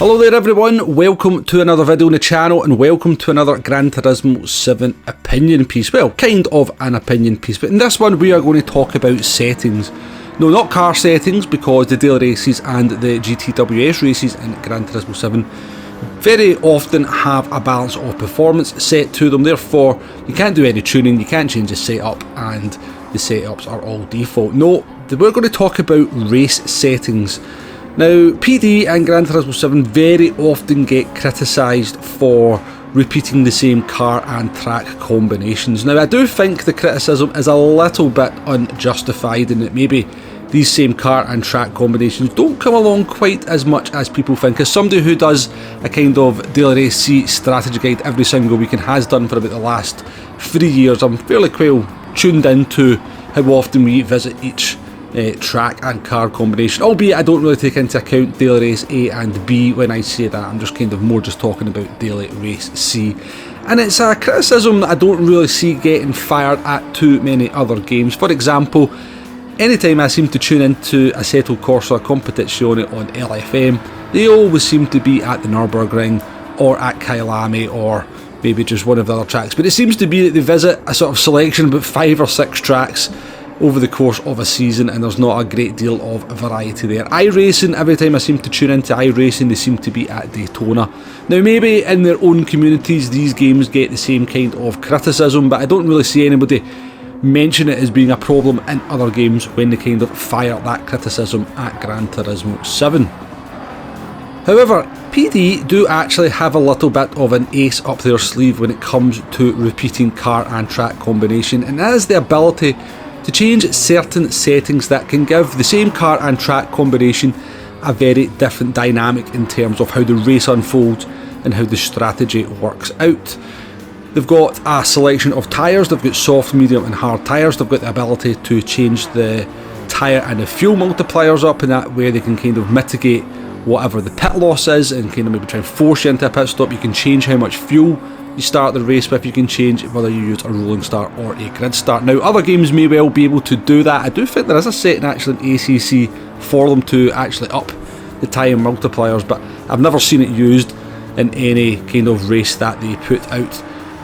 Hello there everyone, welcome to another video on the channel and welcome to another Gran Turismo 7 opinion piece. Well, kind of an opinion piece, but in this one we are going to talk about settings. No, not car settings, because the daily races and the GTWS races in Gran Turismo 7 very often have a balance of performance set to them. Therefore, you can't do any tuning, you can't change the setup, and the setups are all default. No, we're going to talk about race settings. Now, PD and Gran Turismo 7 very often get criticised for repeating the same car and track combinations. Now, I do think the criticism is a little bit unjustified in that maybe these same car and track combinations don't come along quite as much as people think. As somebody who does a kind of daily race C strategy guide every single week and has done for about the last 3 years, I'm fairly well tuned into how often we visit each track and car combination, albeit I don't really take into account daily race A and B when I say that. I'm just kind of more just talking about daily race C, and it's a criticism that I don't really see getting fired at too many other games. For example, anytime I seem to tune into Assetto Corsa Competizione on LFM, they always seem to be at the Nürburgring or at Kyalami or maybe just one of the other tracks, but it seems to be that they visit a sort of selection of about 5 or 6 tracks over the course of a season, and there's not a great deal of variety there. iRacing, every time I seem to tune into iRacing, they seem to be at Daytona. Now, maybe in their own communities these games get the same kind of criticism, but I don't really see anybody mention it as being a problem in other games when they kind of fire that criticism at Gran Turismo 7. However, PD do actually have a little bit of an ace up their sleeve when it comes to repeating car and track combination, and that is the ability to change certain settings that can give the same car and track combination a very different dynamic in terms of how the race unfolds and how the strategy works out. They've got a selection of tyres, they've got soft, medium and hard tyres. They've got the ability to change the tyre and the fuel multipliers up, and that way they can kind of mitigate whatever the pit loss is and kind of maybe try and force you into a pit stop. You can change how much fuel you start the race with, you can change whether you use a rolling start or a grid start. Now, other games may well be able to do that. I do think there is a setting actually in ACC for them to actually up the tyre multipliers, but I've never seen it used in any kind of race that they put out.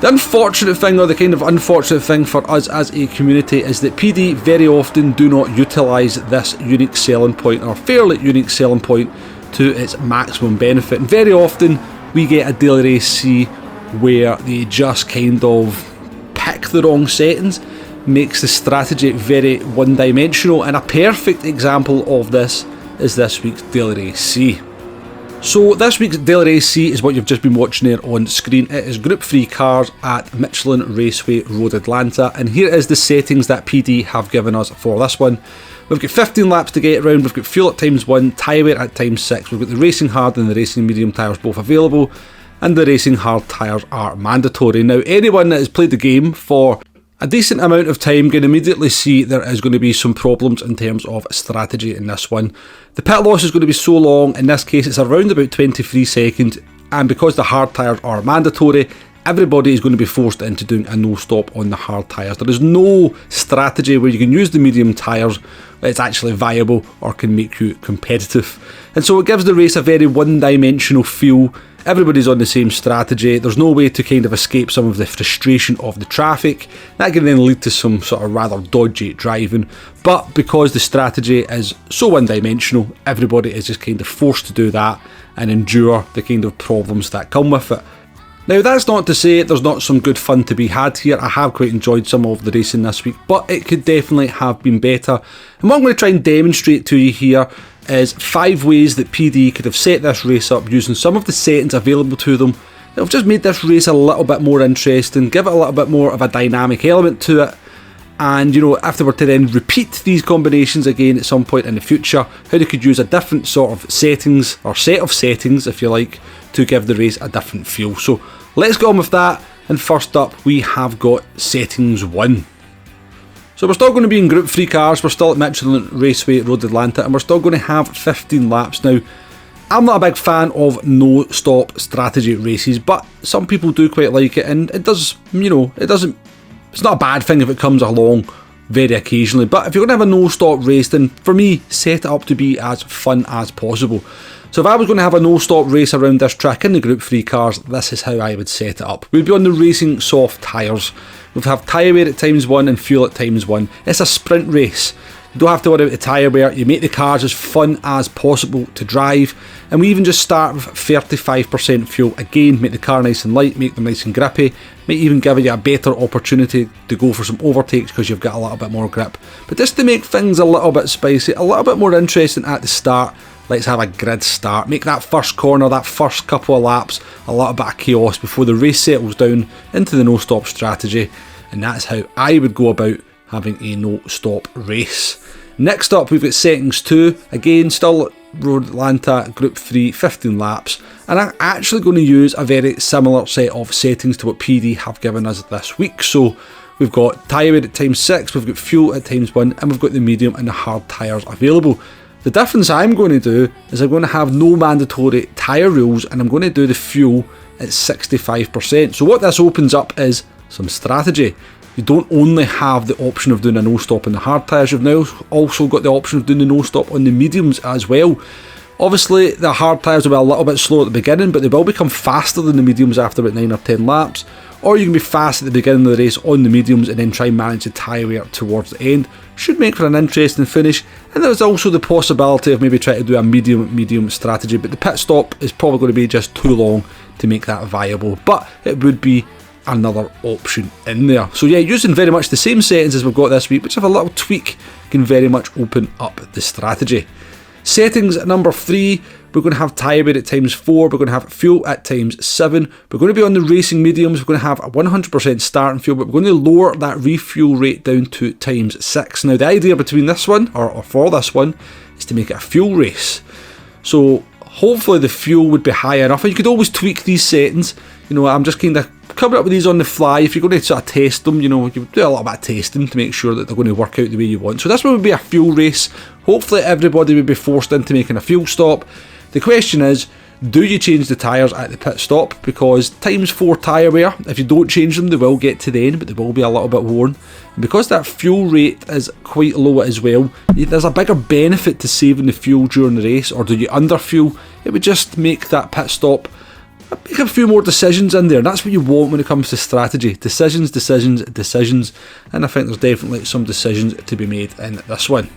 The unfortunate thing, or the kind of unfortunate thing for us as a community, is that PD very often do not utilise this unique selling point, or fairly unique selling point, to its maximum benefit. And very often we get a daily race C where they just kind of pick the wrong settings, makes the strategy very one-dimensional, and a perfect example of this is this week's daily race C. So this week's daily race C is what you've just been watching there on screen. It is Group 3 cars at Michelin Raceway Road Atlanta, and here is the settings that PD have given us for this one. We've got 15 laps to get around, we've got fuel at ×1, tyre wear at ×6, we've got the racing hard and the racing medium tyres both available, and the racing hard tyres are mandatory. Now, anyone that has played the game for a decent amount of time can immediately see there is going to be some problems in terms of strategy in this one. The pit loss is going to be so long, in this case it's around about 23 seconds, and because the hard tyres are mandatory, everybody is going to be forced into doing a no stop on the hard tyres. There is no strategy where you can use the medium tyres that's actually viable or can make you competitive. And so it gives the race a very one-dimensional feel. Everybody's on the same strategy. There's no way to kind of escape some of the frustration of the traffic. That can then lead to some sort of rather dodgy driving. But because the strategy is so one-dimensional, everybody is just kind of forced to do that and endure the kind of problems that come with it. Now, that's not to say there's not some good fun to be had here. I have quite enjoyed some of the racing this week, but it could definitely have been better. And what I'm going to try and demonstrate to you here is 5 ways that PD could have set this race up using some of the settings available to them that have just made this race a little bit more interesting, give it a little bit more of a dynamic element to it, and, you know, if they were to then repeat these combinations again at some point in the future, how they could use a different sort of settings, or set of settings if you like, to give the race a different feel. So let's get on with that, and first up we have got settings 1. So we're still going to be in Group 3 cars, we're still at Michelin Raceway Road Atlanta, and we're still going to have 15 laps. Now, I'm not a big fan of no-stop strategy races, but some people do quite like it, and it does, you know, it's not a bad thing if it comes along very occasionally, but if you're going to have a no-stop race, then for me, set it up to be as fun as possible. So if I was going to have a no-stop race around this track in the Group 3 cars, this is how I would set it up. We'd be on the racing soft tyres. We'd have tyre wear at ×1 and fuel at ×1. It's a sprint race. You don't have to worry about the tyre wear. You make the cars as fun as possible to drive. And we even just start with 35% fuel. Again, make the car nice and light, make them nice and grippy. Might even give you a better opportunity to go for some overtakes because you've got a little bit more grip. But just to make things a little bit spicy, a little bit more interesting at the start, let's have a grid start. Make that first corner, that first couple of laps, a little bit of chaos before the race settles down into the no-stop strategy. And that's how I would go about having a no-stop race. Next up, we've got settings 2. Again, still Road Atlanta Group 3, 15 laps. And I'm actually going to use a very similar set of settings to what PD have given us this week. So we've got tyre wear at ×6, we've got fuel at ×1, and we've got the medium and the hard tyres available. The difference I'm going to do is I'm going to have no mandatory tyre rules, and I'm going to do the fuel at 65%. So what this opens up is some strategy. You don't only have the option of doing a no-stop on the hard tyres, you've now also got the option of doing the no-stop on the mediums as well. Obviously the hard tyres will be a little bit slow at the beginning, but they will become faster than the mediums after about 9 or 10 laps. Or you can be fast at the beginning of the race on the mediums and then try and manage the tyre wear towards the end. Should make for an interesting finish. And there's also the possibility of maybe trying to do a medium strategy, but the pit stop is probably going to be just too long to make that viable. But it would be another option in there. So yeah, using very much the same settings as we've got this week, which have a little tweak, can very much open up the strategy. Settings number 3, we're going to have tyre wear at ×4, we're going to have fuel at ×7, we're going to be on the racing mediums, we're going to have a 100% starting fuel, but we're going to lower that refuel rate down to ×6. Now the idea between this one, or for this one, is to make it a fuel race. So hopefully the fuel would be high enough, and you could always tweak these settings. You know, I'm just kind of coming up with these on the fly. If you're going to sort of test them, you know, you do a little bit of testing to make sure that they're going to work out the way you want. So this one would be a fuel race. Hopefully everybody would be forced into making a fuel stop. The question is, do you change the tyres at the pit stop? Because ×4 tyre wear, if you don't change them, they will get to the end, but they will be a little bit worn. And because that fuel rate is quite low as well, there's a bigger benefit to saving the fuel during the race. Or do you underfuel? It would just make that pit stop, make a few more decisions in there, and that's what you want when it comes to strategy. Decisions, decisions, decisions, and I think there's definitely some decisions to be made in this one.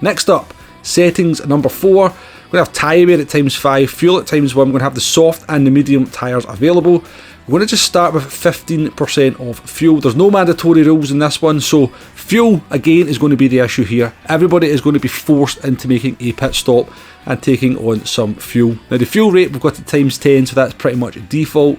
Next up, settings number 4. We're going to have tyre wear at ×5, fuel at ×1, we're going to have the soft and the medium tyres available. We're going to just start with 15% of fuel. There's no mandatory rules in this one, so fuel again is going to be the issue here. Everybody is going to be forced into making a pit stop and taking on some fuel. Now the fuel rate we've got at ×10, so that's pretty much default.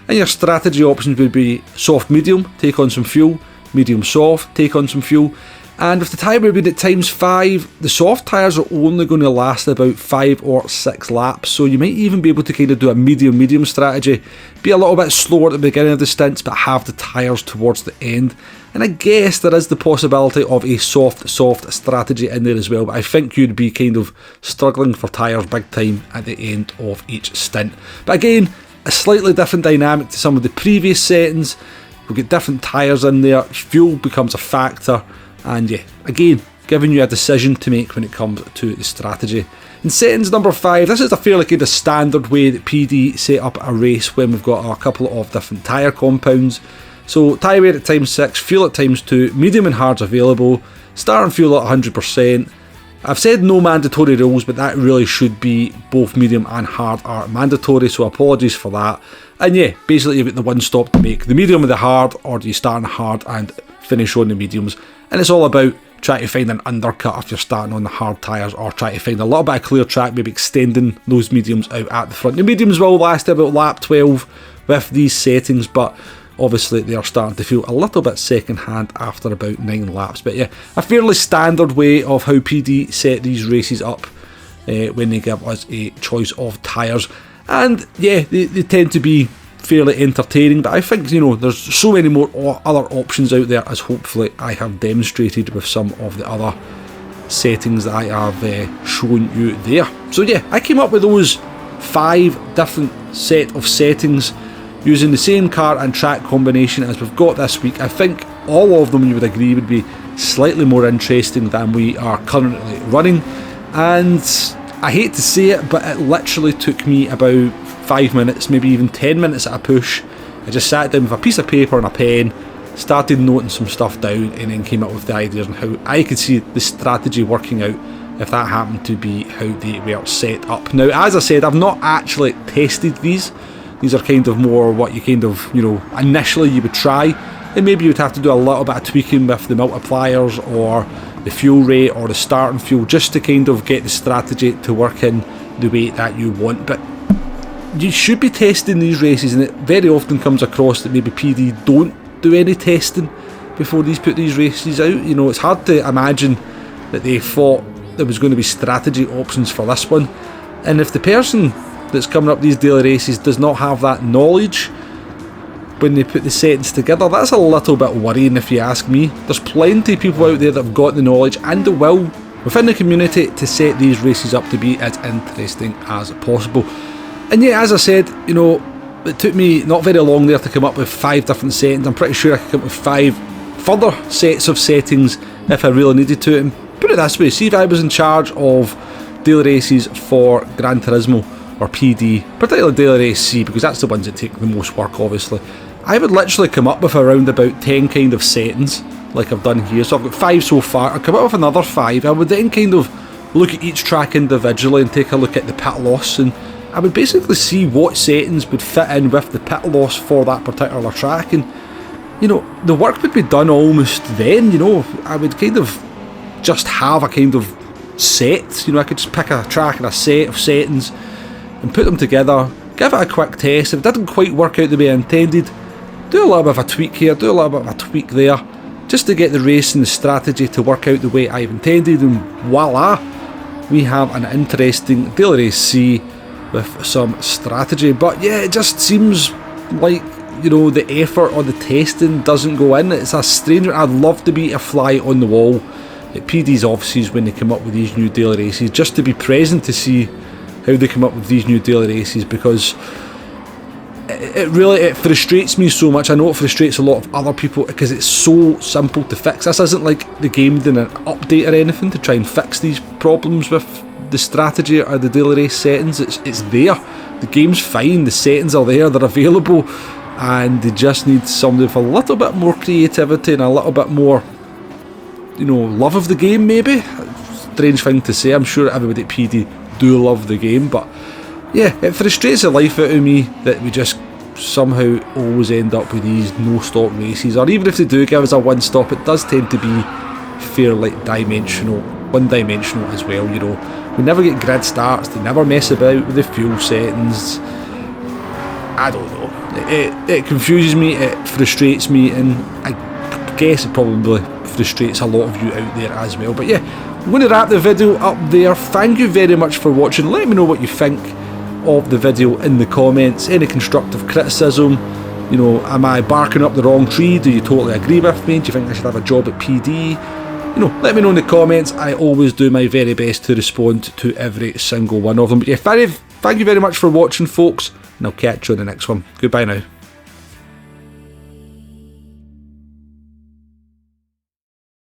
And your strategy options would be soft medium, take on some fuel, medium soft, take on some fuel. And with the tyre wear being at ×5, the soft tyres are only going to last about 5 or 6 laps, so you might even be able to kind of do a medium strategy, be a little bit slower at the beginning of the stints but have the tyres towards the end. And I guess there is the possibility of a soft strategy in there as well, but I think you'd be kind of struggling for tyres big time at the end of each stint. But again, a slightly different dynamic to some of the previous settings. We've got different tyres in there, fuel becomes a factor. And yeah, again, giving you a decision to make when it comes to the strategy. In settings number 5, this is a fairly kind of standard way that PD set up a race when we've got a couple of different tyre compounds. So tyre wear at ×6, fuel at ×2, medium and hard's available, starting fuel at 100%. I've said no mandatory rules, but that really should be both medium and hard are mandatory, so apologies for that. And yeah, basically you've got the one stop to make, the medium or the hard, or do you start on the hard and finish on the mediums. And it's all about trying to find an undercut if you're starting on the hard tyres, or trying to find a little bit of clear track, maybe extending those mediums out at the front. The mediums will last about lap 12 with these settings, but obviously they are starting to feel a little bit second hand after about 9 laps. But yeah, a fairly standard way of how PD set these races up when they give us a choice of tyres. And yeah, they tend to be fairly entertaining, but I think, you know, there's so many more other options out there, as hopefully I have demonstrated with some of the other settings that I have shown you there. So yeah, I came up with those 5 different set of settings using the same car and track combination as we've got this week. I think all of them, you would agree, would be slightly more interesting than we are currently running, and I hate to say it, but it literally took me about 5 minutes, maybe even 10 minutes at a push. I just sat down with a piece of paper and a pen, started noting some stuff down, and then came up with the ideas on how I could see the strategy working out if that happened to be how they were set up. Now, as I said, I've not actually tested these. These are kind of more what you kind of, initially you would try, and maybe you'd have to do a little bit of tweaking with the multipliers or the fuel rate or the starting fuel just to kind of get the strategy to work in the way that you want. But you should be testing these races, and it very often comes across that maybe PD don't do any testing before these put these races out. It's hard to imagine that they thought there was going to be strategy options for this one, and if the person that's coming up these daily races does not have that knowledge when they put the settings together, that's a little bit worrying if you ask me. There's plenty of people out there that have got the knowledge and the will within the community to set these races up to be as interesting as possible. And yeah, as I said, it took me not very long there to come up with 5 different settings. I'm pretty sure I could come up with 5 further sets of settings if I really needed to. And put it this way, see if I was in charge of daily races for Gran Turismo or PD, particularly daily race C, because that's the ones that take the most work obviously, I would literally come up with around about 10 kind of settings like I've done here. So I've got 5 so far. I'll come up with another 5. I would then kind of look at each track individually and take a look at the pit loss, and I would basically see what settings would fit in with the pit loss for that particular track, and the work would be done almost then. I would kind of just have a kind of set. I could just pick a track and a set of settings and put them together, give it a quick test. If it didn't quite work out the way I intended, do a little bit of a tweak here, do a little bit of a tweak there, just to get the race and the strategy to work out the way I've intended, and voila, we have an interesting daily race C with some strategy. But yeah, it just seems like the effort or the testing doesn't go in. It's a strange one. I'd love to be a fly on the wall at PD's offices when they come up with these new daily races, just to be present to see how they come up with these new daily races, because it frustrates me so much. I know it frustrates a lot of other people because it's so simple to fix. This isn't like the game doing an update or anything to try and fix these problems with the strategy or the daily race settings. It's there. The game's fine. The settings are there. They're available, and they just need somebody with a little bit more creativity and a little bit more, love of the game. Maybe strange thing to say. I'm sure everybody at PD do love the game, but yeah, it frustrates the life out of me that we just somehow always end up with these no-stop races, or even if they do give us a one-stop, it does tend to be fairly one-dimensional as well. We never get grid starts, they never mess about with the fuel settings. I don't know, it confuses me, it frustrates me, and I guess it probably frustrates a lot of you out there as well. But yeah, I'm going to wrap the video up there. Thank you very much for watching. Let me know what you think of the video in the comments. Any constructive criticism, am I barking up the wrong tree? Do you totally agree with me? Do you think I should have a job at PD? Let me know in the comments. I always do my very best to respond to every single one of them. But yeah, thank you very much for watching, folks, and I'll catch you in the next one. Goodbye now.